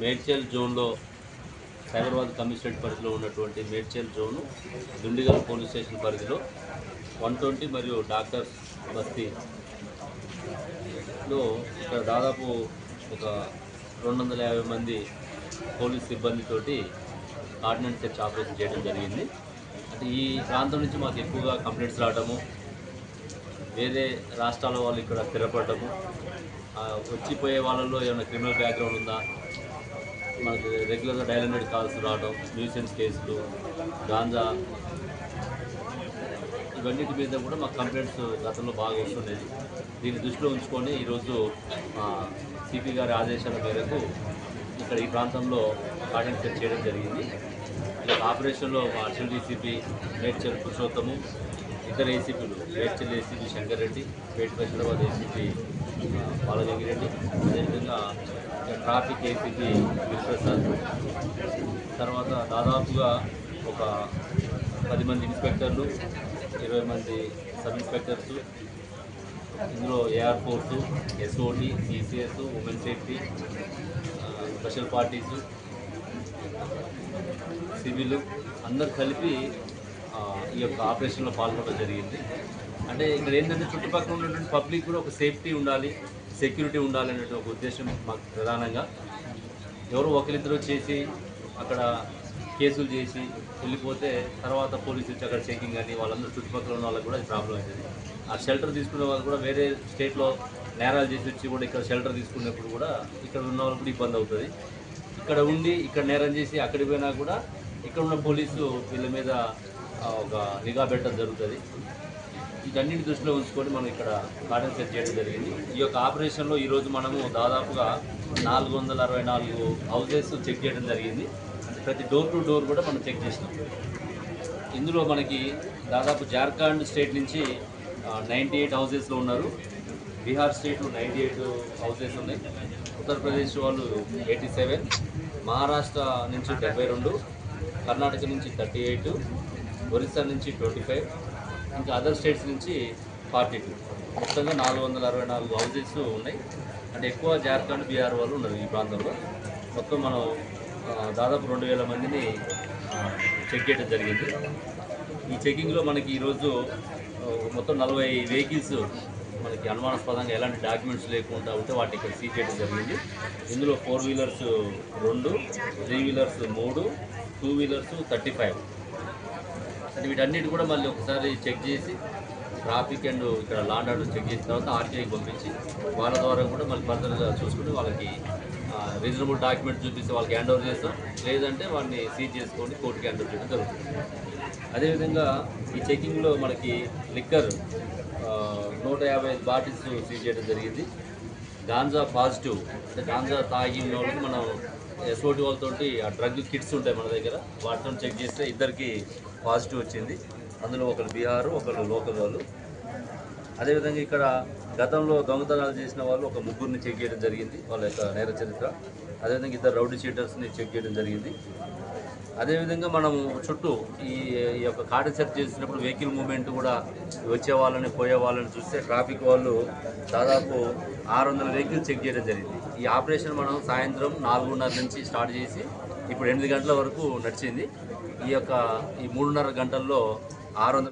మేడ్చల్ జోన్లో సైబరాబాద్ కమిషనరేట్ పరిధిలో ఉన్నటువంటి Medchal zone Dundigal police station పరిధిలో 120 మరియు డాక్టర్స్ బస్తీలో ఇక్కడ దాదాపు ఒక 250 మంది పోలీస్ సిబ్బందితోటి ఆర్డినెన్స్ సెర్చ్ ఆపరేషన్ చేయడం జరిగింది. అంటే ఈ ప్రాంతం నుంచి మాకు ఎక్కువగా కంప్లైంట్స్ రావడము, వేరే రాష్ట్రాల వాళ్ళు ఇక్కడ స్థిరపడటము, వచ్చిపోయే వాళ్ళలో ఏమైనా క్రిమినల్ బ్యాక్గ్రౌండ్ ఉందా, మనకు రెగ్యులర్గా డయల్ 100 కాల్స్ రావడం, న్యూసెన్స్ కేసులు, గాంజా, ఇవన్నిటి మీద కూడా మాకు కంప్లైంట్స్ గతంలో బాగా వస్తుండేది. దీన్ని దృష్టిలో ఉంచుకొని ఈరోజు సిపి గారి ఆదేశాల మేరకు ఇక్కడ ఈ ప్రాంతంలో ఆర్డినెన్స్ సెర్చ్ చేయడం జరిగింది. ఈ ఆపరేషన్లో మా అడిషనల్ డీసీపీ మేడ్చల్ పురుషోత్తము, ఇద్దరు ఏసీపీలు, మేడ్చల్ ఏసీపీ శంకర్ రెడ్డి, పేట హైదరాబాద్ ఏసీపీ బాలగంగిరెడ్డి, అదేవిధంగా ట్రాఫిక్ ఏసీపీ విశ్వప్రసాద్, తర్వాత దాదాపుగా ఒక 10 మంది ఇన్స్పెక్టర్లు, 20 మంది సబ్ ఇన్స్పెక్టర్సు, ఇందులో AR force, SOT, CCS, women safety, special parties, civil అందరు కలిపి ఈ యొక్క ఆపరేషన్లో పాల్గొనడం జరిగింది. అంటే ఇక్కడ ఏంటంటే చుట్టుపక్కల ఉన్నటువంటి పబ్లిక్ కూడా ఒక సేఫ్టీ ఉండాలి, సెక్యూరిటీ ఉండాలి అనే ఒక ఉద్దేశం మాకు ప్రధానంగా. ఎవరు ఒకరిద్దరు చేసి అక్కడ కేసులు చేసి వెళ్ళిపోతే తర్వాత పోలీసులు వచ్చి అక్కడ చెకింగ్ అని వాళ్ళందరూ చుట్టుపక్కల ఉన్న వాళ్ళకి కూడా ప్రాబ్లం అవుతుంది. ఆ షెల్టర్ తీసుకునే వాళ్ళు కూడా వేరే స్టేట్లో నేరాలు చేసి వచ్చి కూడా ఇక్కడ షెల్టర్ తీసుకునేప్పుడు కూడా ఇక్కడ ఉన్న వాళ్ళకి కూడా ఇబ్బంది అవుతుంది. ఇక్కడ ఉండి ఇక్కడ నేరం చేసి అక్కడికి పోయినా కూడా ఇక్కడ ఉన్న పోలీసు వీళ్ళ మీద ఒక నిఘా పెట్టడం జరుగుతుంది. వీటన్నిటి దృష్టిలో ఉంచుకొని మనం ఇక్కడ ఆర్డినెన్స్ సెర్చ్ చేయడం జరిగింది. ఈ యొక్క ఆపరేషన్లో ఈరోజు మనము దాదాపుగా 464 హౌసెస్ చెక్ చేయడం జరిగింది. అంటే ప్రతి డోర్ టు డోర్ కూడా మనం చెక్ చేసినాం. ఇందులో మనకి దాదాపు జార్ఖండ్ స్టేట్ నుంచి 98 హౌసెస్లో ఉన్నారు, బీహార్ స్టేట్లో 98 హౌసెస్ ఉన్నాయి, ఉత్తరప్రదేశ్ వాళ్ళు 87, మహారాష్ట్ర నుంచి 72, కర్ణాటక నుంచి 38, ఒరిస్సా నుంచి 25, ఇంకా అదర్ స్టేట్స్ నుంచి 42. మొత్తంగా 464 హౌసెస్ ఉన్నాయి. అంటే ఎక్కువ జార్ఖండ్, బీహార్ వాళ్ళు ఉన్నారు ఈ ప్రాంతంలో. మొత్తం మనం దాదాపు 2000 మందిని చెక్ చేయడం జరిగింది. ఈ చెకింగ్లో మనకి ఈరోజు మొత్తం 40 వెహికల్స్ మనకి అనుమానాస్పదంగా ఎలాంటి డాక్యుమెంట్స్ లేకుండా ఉంటే వాటిని ఇక్కడ సీజ్ చేయడం జరిగింది. ఇందులో 4 వీలర్స్ 2, 3 వీలర్స్ 3, 2 వీలర్స్ 35. అంటే వీటన్నిటి కూడా మళ్ళీ ఒకసారి చెక్ చేసి ట్రాఫిక్ అండ్ ఇక్కడ లాండ్ ఆర్డర్ చెక్ చేసిన తర్వాత ఆర్టీఐకి పంపించి వాళ్ళ ద్వారా కూడా మళ్ళీ ఫర్దర్గా చూసుకుని వాళ్ళకి రీజనబుల్ డాక్యుమెంట్ చూపిస్తే వాళ్ళకి హ్యాండ్ ఓవర్ చేస్తాం, లేదంటే వాడిని సీజ్ చేసుకొని కోర్టుకి హ్యాండ్ ఓవర్ చేయడం జరుగుతుంది. అదేవిధంగా ఈ చెకింగ్లో మనకి లిక్కర్ 155 బాటిల్స్ సీజ్ చేయడం జరిగింది. గాంజా పాజిటివ్, అంటే గాంజా తాగిన వాళ్ళకి మనం ఎస్ఓటి వాళ్ళతోటి ఆ డ్రగ్ కిట్స్ ఉంటాయి మన దగ్గర, వాటితో చెక్ చేస్తే ఇద్దరికి పాజిటివ్ వచ్చింది. అందులో ఒకరు బీహారు, ఒకరు లోకల్ వాళ్ళు. అదేవిధంగా ఇక్కడ గతంలో దొంగతనాలు చేసిన వాళ్ళు ఒక 3 చెక్ చేయడం జరిగింది, వాళ్ళ యొక్క నేర చరిత్ర. అదేవిధంగా 2 రౌడీ షీటర్స్ని చెక్ చేయడం జరిగింది. అదేవిధంగా మనము చుట్టూ ఈ యొక్క కార్డు సెర్చ్ చేసినప్పుడు వెహికల్ మూవ్మెంట్ కూడా వచ్చే వాళ్ళని పోయే వాళ్ళని చూస్తే ట్రాఫిక్ వాళ్ళు దాదాపు 600 వెహికల్స్ చెక్ చేయడం జరిగింది. ఈ ఆపరేషన్ మనం సాయంత్రం 4:30 నుంచి స్టార్ట్ చేసి ఇప్పుడు 8 గంటల వరకు నడిచింది. ఈ 3:30 గంటల్లో 600